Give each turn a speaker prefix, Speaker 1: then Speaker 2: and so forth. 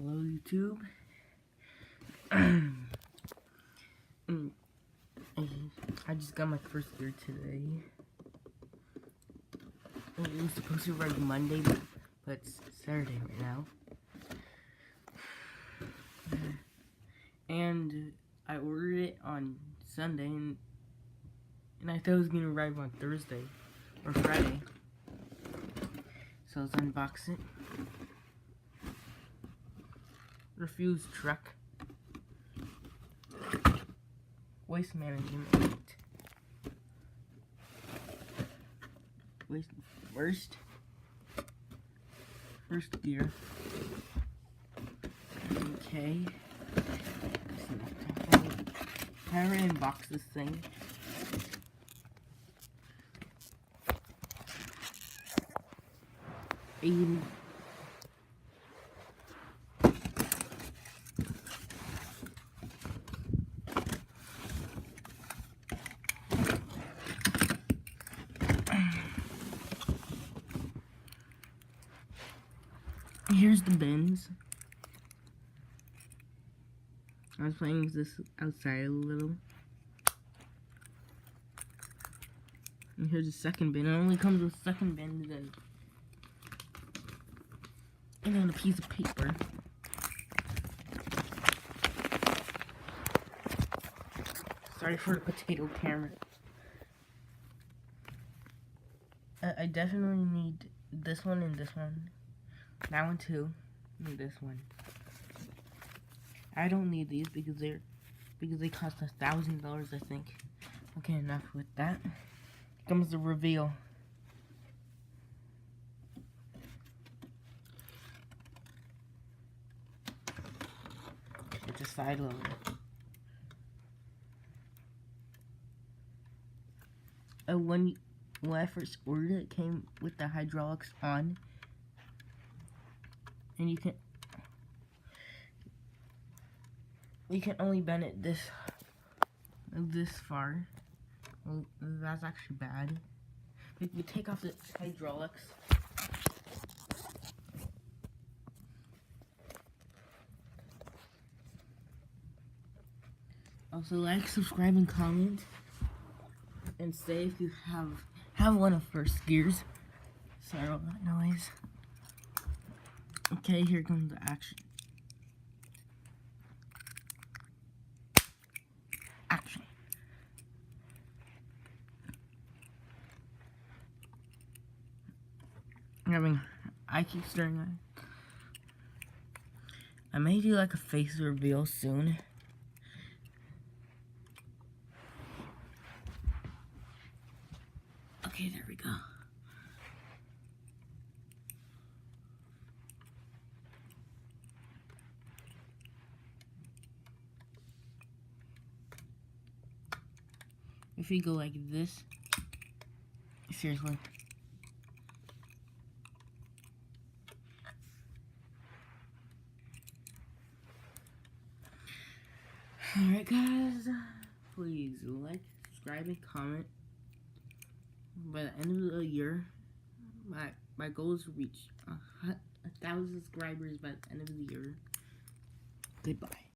Speaker 1: Hello YouTube. I just got my first gear today. It was supposed to arrive Monday, but it's Saturday right now. And I ordered it on Sunday, and I thought it was gonna arrive on Thursday or Friday. So let's unbox it. Refuse truck. Waste management. First gear. Okay. How do I unbox this thing? Here's the bins. I was playing with this outside a little. And here's the second bin. It only comes with second bin and then a piece of paper. Sorry for the potato camera. I definitely need this one and this one. That one too. And this one. I don't need these because they cost $1,000, I think. Okay, enough with that. Comes the reveal. It's a side loader. When I first ordered it, came with the hydraulics on, and you can only bend it this far. Well, that's actually bad. If you take off the hydraulics, also like, subscribe, and comment, and say if you have one of first gears. Sorry about that noise. Okay, here comes the action. I keep staring at it. I may do like a face reveal soon. Okay, there we go. If we go like this, seriously. Alright guys, please like, subscribe, and comment. By the end of the year, my goal is to reach 1,000 subscribers by the end of the year. Goodbye.